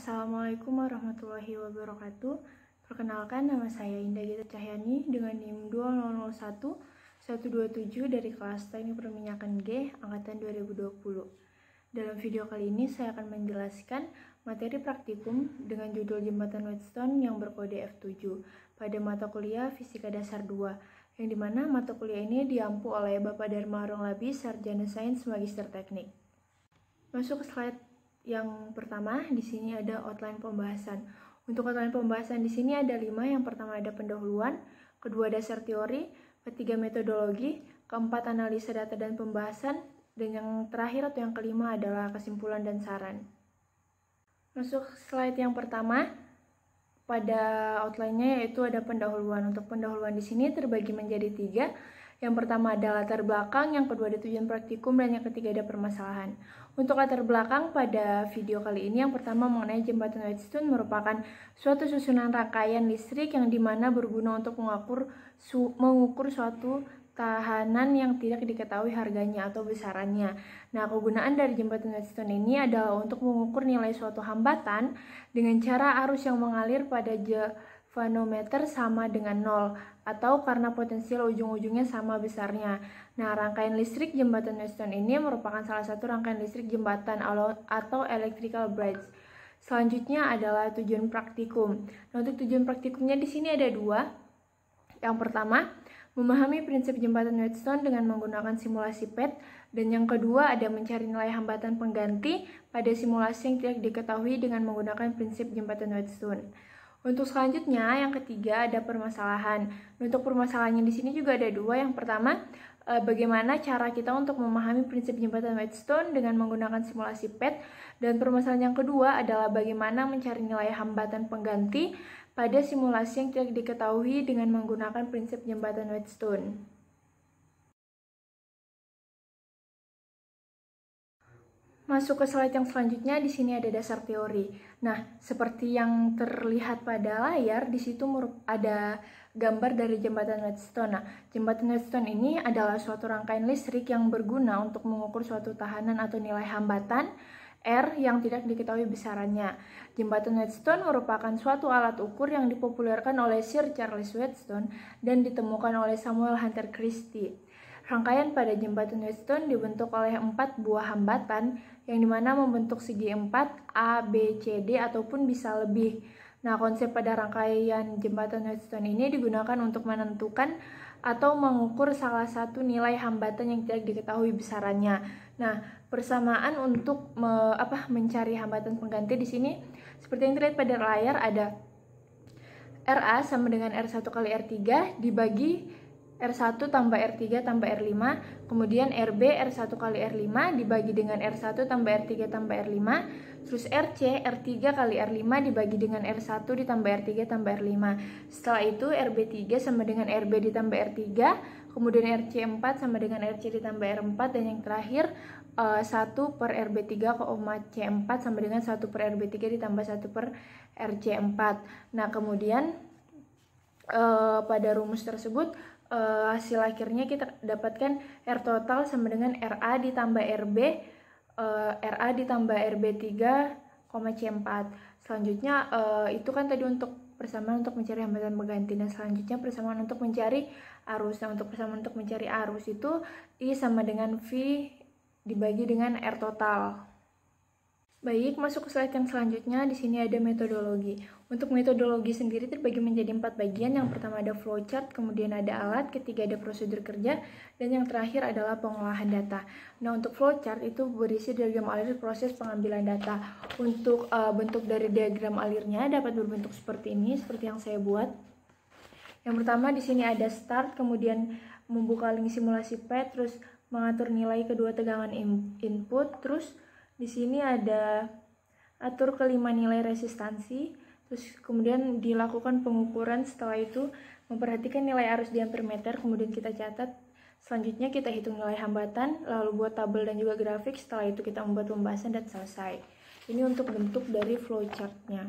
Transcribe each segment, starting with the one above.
Assalamualaikum warahmatullahi wabarakatuh. Perkenalkan, nama saya Indah Gita Cahyani dengan NIM 2001127 dari kelas Teknik Perminyakan G angkatan 2020. Dalam video kali ini saya akan menjelaskan materi praktikum dengan judul Jembatan Wheatstone yang berkode F7 pada mata kuliah Fisika Dasar 2, yang dimana mata kuliah ini diampu oleh Bapak Dharma Arunglabi, Sarjana Sains Magister Teknik. Masuk ke slide yang pertama. Di sini ada outline pembahasan. Untuk outline pembahasan di sini ada 5. Yang pertama ada pendahuluan, kedua dasar teori, ketiga metodologi, keempat analisa data dan pembahasan, dan yang terakhir atau yang kelima adalah kesimpulan dan saran. Masuk slide yang pertama. Pada outline-nya yaitu ada pendahuluan. Untuk pendahuluan di sini terbagi menjadi 3. Yang pertama ada latar belakang, yang kedua ada tujuan praktikum, dan yang ketiga ada permasalahan. Untuk latar belakang pada video kali ini, yang pertama mengenai jembatan Wheatstone merupakan suatu susunan rangkaian listrik yang dimana berguna untuk mengukur suatu tahanan yang tidak diketahui harganya atau besarannya. Nah, kegunaan dari jembatan Wheatstone ini adalah untuk mengukur nilai suatu hambatan dengan cara arus yang mengalir pada galvanometer sama dengan 0, atau karena potensial ujung-ujungnya sama besarnya. Nah, rangkaian listrik jembatan Wheatstone ini merupakan salah satu rangkaian listrik jembatan atau electrical bridge. Selanjutnya adalah tujuan praktikum. Nah, untuk tujuan praktikumnya di sini ada 2. Yang pertama, memahami prinsip jembatan Wheatstone dengan menggunakan simulasi PET, dan yang kedua ada mencari nilai hambatan pengganti pada simulasi yang tidak diketahui dengan menggunakan prinsip jembatan Wheatstone. Untuk selanjutnya, yang ketiga ada permasalahan. Untuk permasalahannya di sini juga ada 2. Yang pertama, bagaimana cara kita untuk memahami prinsip jembatan Wheatstone dengan menggunakan simulasi PET, dan permasalahan yang kedua adalah bagaimana mencari nilai hambatan pengganti pada simulasi yang tidak diketahui dengan menggunakan prinsip jembatan Wheatstone. Masuk ke slide yang selanjutnya, di sini ada dasar teori. Nah, seperti yang terlihat pada layar, di situ ada gambar dari jembatan Wheatstone. Nah, jembatan Wheatstone ini adalah suatu rangkaian listrik yang berguna untuk mengukur suatu tahanan atau nilai hambatan R yang tidak diketahui besarannya. Jembatan Wheatstone merupakan suatu alat ukur yang dipopulerkan oleh Sir Charles Wheatstone dan ditemukan oleh Samuel Hunter Christie. Rangkaian pada jembatan Wheatstone dibentuk oleh 4 buah hambatan yang dimana membentuk segi 4 A, B, C, D ataupun bisa lebih. Nah, konsep pada rangkaian jembatan Wheatstone ini digunakan untuk menentukan atau mengukur salah satu nilai hambatan yang tidak diketahui besarannya. Nah, persamaan untuk mencari hambatan pengganti di sini seperti yang terlihat pada layar ada RA sama dengan R1 kali R3 dibagi R1 tambah R3 tambah R5, kemudian RB R1 kali R5 dibagi dengan R1 tambah R3 tambah R5, terus RC R3 kali R5 dibagi dengan R1 ditambah R3 tambah R5. Setelah itu RB3 sama dengan RB ditambah R3, kemudian RC4 sama dengan RC ditambah R4, dan yang terakhir 1 per RB3, C4 sama dengan 1 per RB3 ditambah 1 per RC4. Nah, kemudian pada rumus tersebut hasil akhirnya kita dapatkan R total sama dengan RA ditambah RB, RA ditambah RB3, C4. Selanjutnya itu kan tadi untuk persamaan untuk mencari hambatan pengganti, dan selanjutnya persamaan untuk mencari arus. Nah, untuk persamaan untuk mencari arus itu I sama dengan V dibagi dengan R total. Baik, masuk ke slide yang selanjutnya. Di sini ada metodologi. Untuk metodologi sendiri terbagi menjadi 4 bagian. Yang pertama ada flowchart, kemudian ada alat, ketiga ada prosedur kerja, dan yang terakhir adalah pengolahan data. Nah, untuk flowchart itu berisi diagram alir proses pengambilan data. Untuk bentuk dari diagram alirnya dapat berbentuk seperti ini, seperti yang saya buat. Yang pertama di sini ada start, kemudian membuka link simulasi PET, terus mengatur nilai kedua tegangan input, terus di sini ada atur kelima nilai resistansi, terus kemudian dilakukan pengukuran. Setelah itu memperhatikan nilai arus di ampere meter, kemudian kita catat. Selanjutnya kita hitung nilai hambatan, lalu buat tabel dan juga grafik. Setelah itu kita membuat pembahasan dan selesai. Ini untuk bentuk dari flowchart-nya.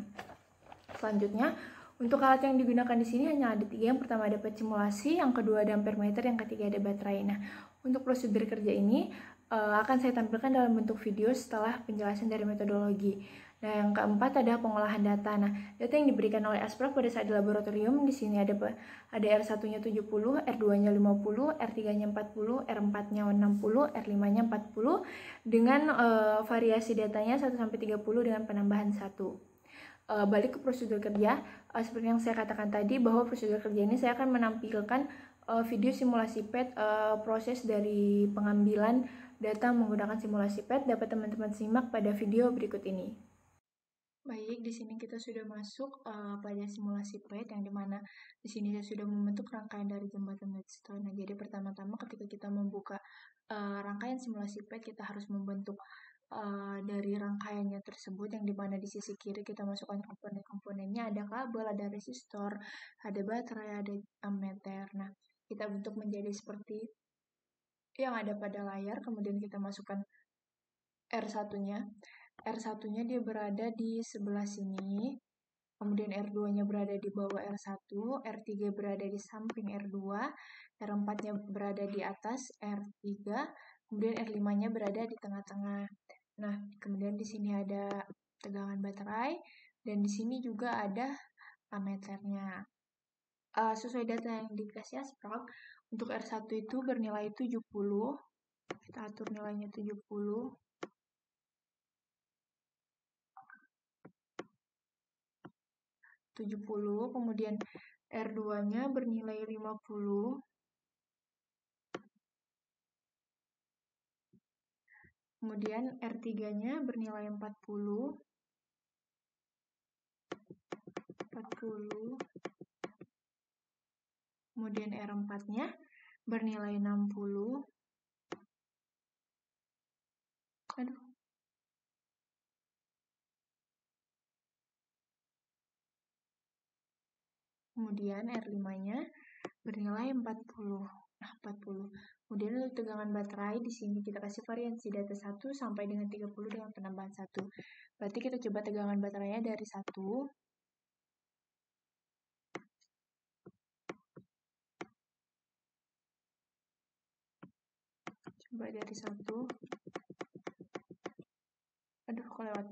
Selanjutnya, untuk alat yang digunakan di sini hanya ada 3. Yang pertama ada PET simulasi, yang kedua ada ampere meter, yang ketiga ada baterai. Nah, untuk prosedur kerja ini akan saya tampilkan dalam bentuk video setelah penjelasan dari metodologi. Nah, yang keempat adalah pengolahan data. Nah, data yang diberikan oleh Asprag pada saat di laboratorium, di sini ada R1-nya 70, R2-nya 50, R3-nya 40, R4-nya 60, R5-nya 40, dengan variasi datanya 1-30 dengan penambahan 1. Balik ke prosedur kerja, seperti yang saya katakan tadi, bahwa prosedur kerja ini saya akan menampilkan video simulasi PET, proses dari pengambilan data menggunakan simulasi PET. Dapat teman-teman simak pada video berikut ini. Baik, di sini kita sudah masuk pada simulasi PET, yang dimana di sini saya sudah membentuk rangkaian dari jembatan Wheatstone. Nah, jadi pertama-tama ketika kita membuka rangkaian simulasi PET, kita harus membentuk dari rangkaiannya tersebut, yang dimana di sisi kiri kita masukkan komponen-komponennya, ada kabel, ada resistor, ada baterai, ada ammeter. Nah, kita bentuk menjadi seperti yang ada pada layar, kemudian kita masukkan R1-nya. R1-nya dia berada di sebelah sini, kemudian R2-nya berada di bawah R1, R3 berada di samping R2, R4-nya berada di atas R3, kemudian R5-nya berada di tengah-tengah. Nah, kemudian di sini ada tegangan baterai, dan di sini juga ada ammeternya. Sesuai data yang dikasih Asprag, untuk R1 itu bernilai 70, kita atur nilainya 70, kemudian R2-nya bernilai 50, kemudian R3-nya bernilai 40, kemudian R4-nya bernilai 60, kemudian R5-nya bernilai 40. Nah, 40. Kemudian untuk tegangan baterai, di sini kita kasih variasi data 1 sampai dengan 30 dengan penambahan 1. Berarti kita coba tegangan baterainya dari 1. Coba dari 1. Aduh, kok lewat.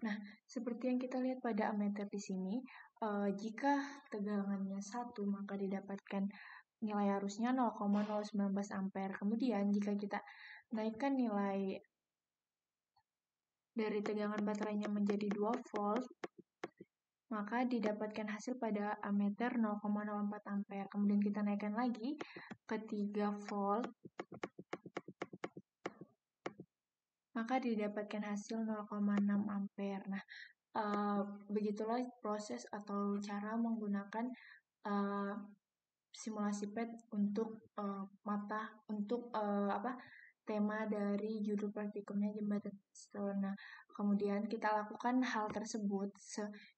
Nah, seperti yang kita lihat pada ammeter di sini, jika tegangannya 1, maka didapatkan nilai arusnya 0,019 ampere. Kemudian jika kita naikkan nilai dari tegangan baterainya menjadi 2 volt, maka didapatkan hasil pada ammeter 0,04 ampere. Kemudian kita naikkan lagi ke 3 volt, maka didapatkan hasil 0,6 ampere. Nah, begitulah proses atau cara menggunakan simulasi PET untuk tema dari judul praktikumnya jembatan Wheatstone. Nah, kemudian kita lakukan hal tersebut.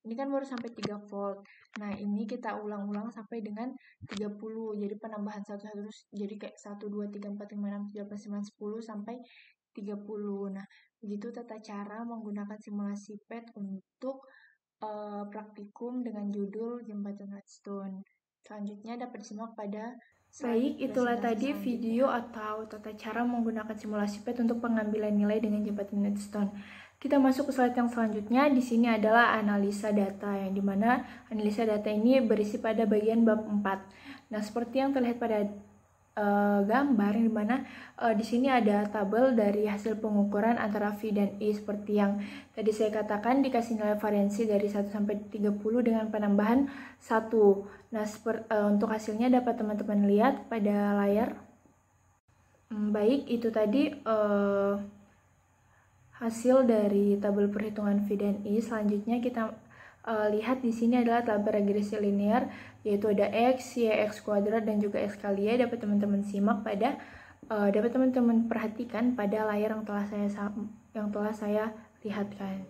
Ini kan baru sampai 3 volt. Nah, ini kita ulang-ulang sampai dengan 30. Jadi penambahan 1 terus jadi kayak 1, 2, 3, 4, 5, 6, 7, 8, 9, 10 sampai 30. Nah, begitu tata cara menggunakan simulasi PET untuk praktikum dengan judul jembatan Wheatstone. Selanjutnya dapat disimak pada Baik, itulah tadi video atau tata cara menggunakan simulasi PET untuk pengambilan nilai dengan jembatan Wheatstone. Kita masuk ke slide yang selanjutnya. Di sini adalah analisa data, yang dimana analisa data ini berisi pada bagian bab 4. Nah, seperti yang terlihat pada gambar, yang dimana di sini ada tabel dari hasil pengukuran antara V dan I, seperti yang tadi saya katakan, dikasih nilai variansi dari 1 sampai 30 dengan penambahan 1. Nah, untuk hasilnya dapat teman-teman lihat pada layar. Baik, itu tadi hasil dari tabel perhitungan V dan I. Selanjutnya kita lihat di sini adalah tabel regresi linear, yaitu ada X, Y, X kuadrat, dan juga X kali Y. Dapat teman-teman simak dapat teman-teman perhatikan pada layar yang telah saya lihatkan.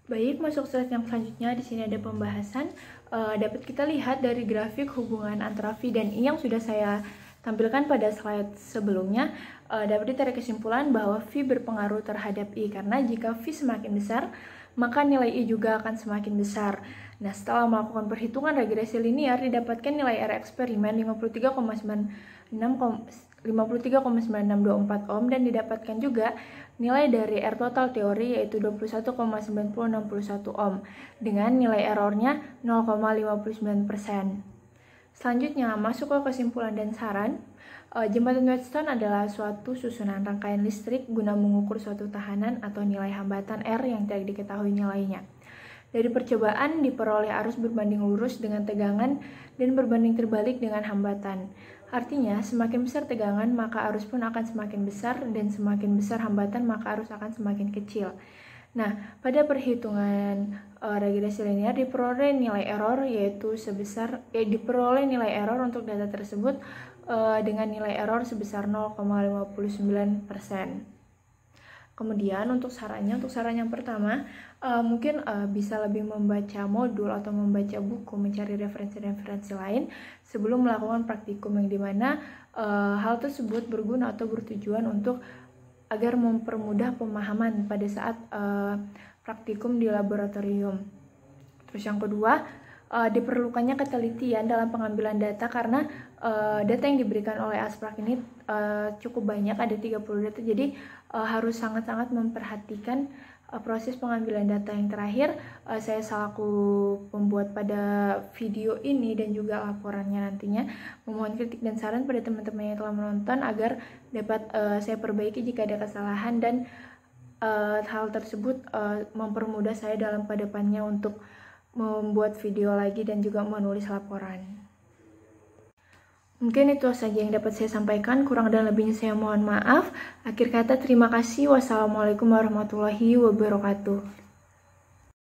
Baik, masuk slide yang selanjutnya. Di sini ada pembahasan. Dapat kita lihat dari grafik hubungan antara V dan I yang sudah saya tampilkan pada slide sebelumnya. Dapat ditarik kesimpulan bahwa V berpengaruh terhadap I, karena jika V semakin besar, maka nilai I juga akan semakin besar. Nah, setelah melakukan perhitungan regresi linear, didapatkan nilai R eksperimen 53,9624 ohm, dan didapatkan juga nilai dari R total teori yaitu 21,9061 ohm dengan nilai errornya 0,59%. Selanjutnya, masuk ke kesimpulan dan saran. Jembatan Wheatstone adalah suatu susunan rangkaian listrik guna mengukur suatu tahanan atau nilai hambatan R yang tidak diketahui nilainya. Dari percobaan diperoleh arus berbanding lurus dengan tegangan dan berbanding terbalik dengan hambatan. Artinya, semakin besar tegangan maka arus pun akan semakin besar dan semakin besar hambatan maka arus akan semakin kecil. Nah, pada perhitungan regresi linear diperoleh nilai error untuk data tersebut dengan nilai error sebesar 0,59%. Kemudian untuk saran yang pertama, mungkin bisa lebih membaca modul atau membaca buku, mencari referensi-referensi lain sebelum melakukan praktikum, yang dimana hal tersebut berguna atau bertujuan untuk agar mempermudah pemahaman pada saat praktikum di laboratorium. Terus yang kedua, diperlukannya ketelitian dalam pengambilan data karena data yang diberikan oleh Asprak ini cukup banyak, ada 30 data, jadi harus sangat-sangat memperhatikan proses pengambilan data. Yang terakhir, saya selaku pembuat pada video ini dan juga laporannya nantinya memohon kritik dan saran pada teman-teman yang telah menonton agar dapat saya perbaiki jika ada kesalahan, dan hal tersebut mempermudah saya dalam kedepannya untuk membuat video lagi dan juga menulis laporan. Mungkin itu saja yang dapat saya sampaikan, kurang dan lebihnya saya mohon maaf. Akhir kata, terima kasih. Wassalamualaikum warahmatullahi wabarakatuh.